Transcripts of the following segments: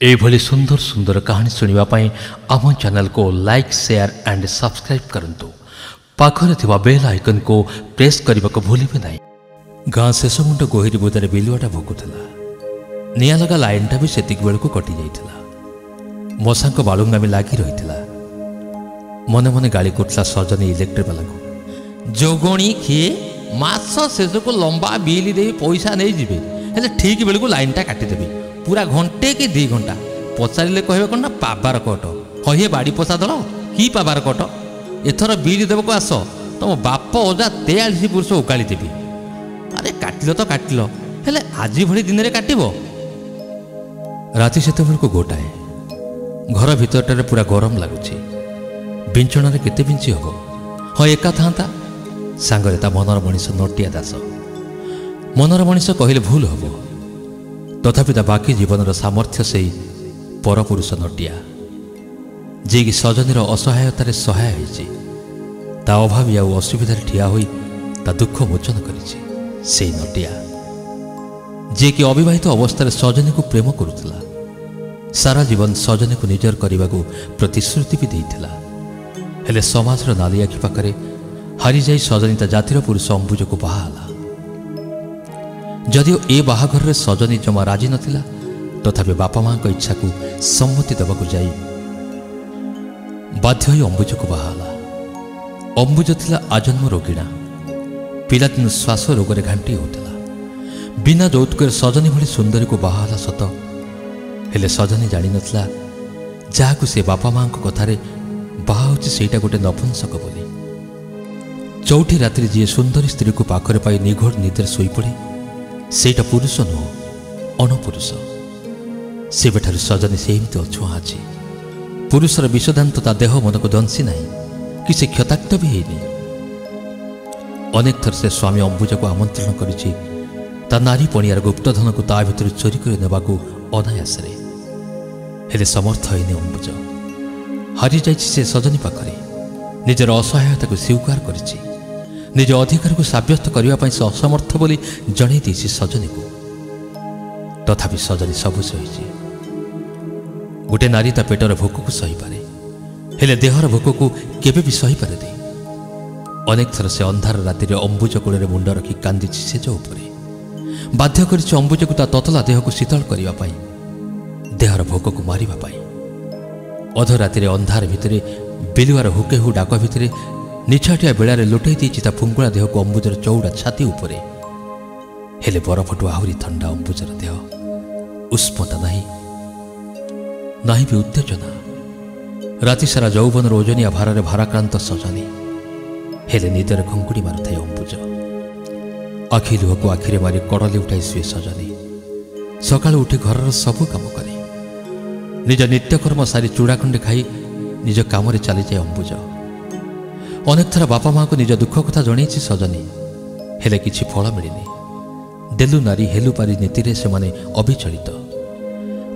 एभली सुंदर सुंदर कहानी सुनिबा पई आम चैनल को लाइक शेयर एंड सब्सक्राइब करंतु पाखरे थिबा बेल आइकन को प्रेस करने को भूलिबे नहीं। गाँ शेष मुंड गोहिरी बुदारे बिलुआटा भोकुला निया लगा लाइनटा भी सेतिक बेल को कटि जाइथिला। मशा बालुंगामी लगी रही मने मने गाड़ी करुला सजनी इलेक्ट्रिक वाला को जोगणी किए मास शेष को लंबा बिल दे पैसा नहीं जीवे हेले ठीक बेल को लाइनटा काटिदेवी पूरा घंटे कि 2 घंटा पचारे कहे कौन ना पाबार कट हे बाड़ी पोसा दल कि पाबार कट एथर बिल देवक आस तुम बाप अजा 43 पुरुष उकाली देवी। अरे काटिल तो काटिल हेले आज भली दिन में काटब राति से को गोटाए घर भीतर पूरा गरम लगुच बिंचण केते बिंची हम हाँ एका था सांगरे ता मनर मनीष नटिया दास मनर मनीष कहले भूल हम तथापि ता बाकी जीवन सामर्थ्य से परपुरुष नटिया जी कि सजनीर असहायतार सहाय होइछि ता अभावी आउ असुविधार ठिया होई ता दुख मोचन करिछि से नटिया जी कि अविवाहित अवस्था सजनी को प्रेम करुला सारा जीवन सजनी को निजर करने को प्रतिश्रुति भी देइथिला हेले समाजर नाली आखि पाखरे हारी जाई सजनी ता जातिर पुरुष अंबुज को बाहाला। जदिओ ए बाहाघर सजनी जमा राजी नथिला तथापि बापा माँ इच्छा को सम्मति देवाक जाई बाध्य होई अंबुज को बाहाला। अंबुज थिला आजन्म रोगिणा पिलादिन श्वास रोगरे घांटी होता बिना यौतुक सजनी भली सुंदरी को बाहाला सत हेले सजनी जानी नथिला जहाकु से बापा माँ कथार बाहा होछि सेटा गोटे नपुंसक बोली। चौठी रात्रि जी सुंदरी स्त्री को पाखरे पाई निघोड़ निदर सोई पड़े सेटा पुरुष नुह अणपुरुष से बेठार सजनी सेमती अछुआ अच्छी पुरुषर विषदांत ता देह मन को दंसी ना कि से क्षताक्त भी हैनी। अनेक थर से स्वामी अंबुज को आमंत्रण करिछि ता नारी पणियार गुप्तधन को ता भितर चोरी कर नेबाकू अनायास हेले समर्थ हैनी अंबुज हारी जाइछि से सजनी पाखरे निजर असहायता को स्वीकार करिछि निज अधिकार को सब्यस्त करने से असमर्थ बोली जणई देछि सजनी को तथापि सजनी सबु सही गोटे नारी ता पेटर भोक को सही पारे हेले देहर भोक को केबे भी सही पारे दे। अनेक थर से अंधार राति अंबुज कूल मुंड रखी कांदी सेज उपरे बाध्य कर अंबुज को ता ततला देह को शीतल करने देहर भोक को मारिबा अधराति अंधार भितर बिलुआर हुके हु डाक भितर निछाटिया बेड़ारे लुटई देछि ता फुंकुड़ा देह को अंबुजर चौड़ा छाती उपरे हेले बरफटू आहरी ठंडा अंबुजर देह उष्मता नहीं भी उत्तेजना राति सारा यौवन ओजनिया भारे भाराक्रांत सजनी हेले निदर घुंकुड़ी मारुଥାଏ अंबुज आखि लुह को आखिरे मारी कड़ली उठाई शुए सजनी सकाल उठी घर सबु काम करे निज नित्यकर्म सारी चूड़ा खंडे खाई निज काम चली जाए अंबुज। अनेक थर बापा माँ को निज दुख कथा जन सजनी हेले किछि फल मिलनी देलु नारी हेलु पारी नीति से माने अविचलित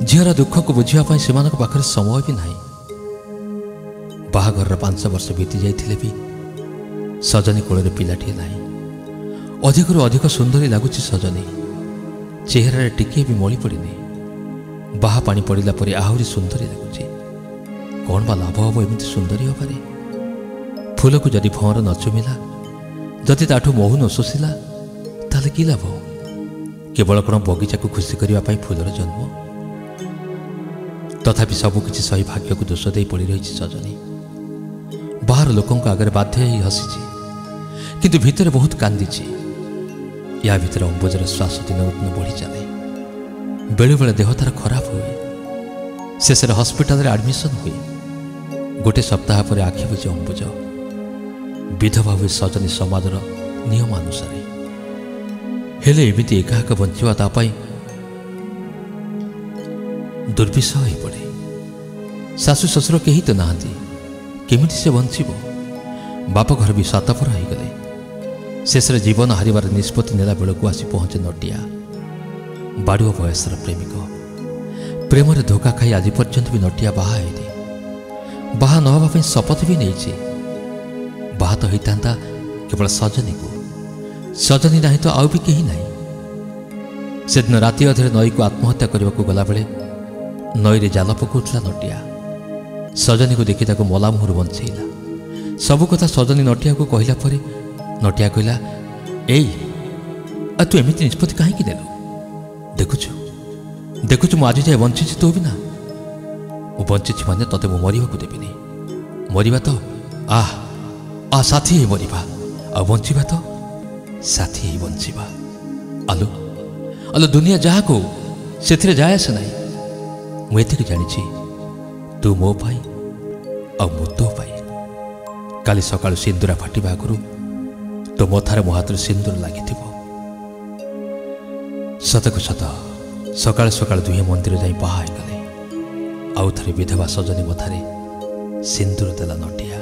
झीर दुख को बुझापी से पाखरे समय भी नहीं। बाहाघर 5 वर्ष बीती जाइथिले भी सजनी कोल पिलाटी ना अधिक अधिक सुंदरी लगुच सजनी चेहरा टिके भी मली पड़नी बाहा पानी पड़ा पर आहरी सुंदरी लगुच कौन बा लाभ हम एमती सुंदरी हबारे फूल को जदि भंवर न चुमिला जदि ताठू महू न शोषिला ताले कि लाभ केवल कौन बगीचा को खुशी करने फूलर जन्म तथापि सबकि सही भाग्य को दोष दे पड़ रही सजनी बाहर लोकों आगे बाध्य ही हसी किंतु भितर बहुत कांदी या भितर अंबुजर श्वास दिन दिन बढ़ी चले बेले बेले देह तार खराब हुए शेष हस्पिटाल एडमिशन हुए गोटे सप्ताह पर आखि बुझे अंबुज विधवा हुए सजनी समाजर नियम अनुसार हेले एमिति एकाक बंचिबा ता पई दुर्विषह हो पड़े शाशु शशुर कहीं तो नहांती केमिति से बंचिबो बाप घर भी सातपर हो गले शेष जीवन हारिबार निष्पत्ति नेला बेलू आसी पहुंचे नटिया बाड़ुआ बयसर प्रेमिक प्रेम धोखा खाई आज पर्यंत भी नटिया बाहा है बाहा नवा शपथ भी नहीं बाहा तो होता केवल सजनी को सजनी ना तो आउ भी कहीं ना से दिन राति अधे नई को आत्महत्या करने को गला बेले ନଈରେ ଜାଲ ପକାଉଥିଲା ନଟିଆ। ସଜନୀକୁ ଦେଖି ତାକୁ ମଲା ମୁହଁରୁ ବଞ୍ଚେଇଲା। ସବୁ କଥା ସଜନୀ ନଟିଆକୁ କହିଲା ପରେ ନଟିଆ କହିଲା, ଏଇ ଆଉ ତୁ ଏମିତି ନିଷ୍ପତ୍ତି କାହିଁକି ନେଲୁ? ଦେଖୁଛୁ ମୁଁ ଆଜି ଯାଏ ବଞ୍ଚିଛି ତୋ ବିନା। ମୁଁ ବଞ୍ଚିଛି ମାନେ ତତେ ମୁଁ ମରିବାକୁ ଦେବିନି। ମରିବା ତ ସାଥୀ ହେଇ ମରିବା, ଆଉ ବଞ୍ଚିବା ତ ସାଥୀ ହେଇ ବଞ୍ଚିବା। ଆଲୋ ଦୁନିଆ ଯାହା କହୁ ସେଥିରେ ଯାଏ ଆସେ ନାହିଁ। ମୁଁ ଏତିକି ଜାଣିଛି, ତୁ ମୋ ପାଇଁ ଆଉ ମୁଁ ତୋ ପାଇଁ। କାଲି ସକାଳୁ ସିନ୍ଦୁରା ଫାଟିବା ଆଗରୁ ତୋ ମଥାରେ ମୋ ହାତରେ ସିନ୍ଦୁର ଲାଗିଥିବ। ସତକୁ ସତ ସକାଳୁ ସକାଳୁ ଦୁହେଁ ମନ୍ଦିର ଯାଇ ବାହା ହେଇଗଲେ। ଆଉ ଥରେ ବିଧବା ସଜନୀ ମଥାରେ ସିନ୍ଦୁର ଦେଲା ନଟିଆ।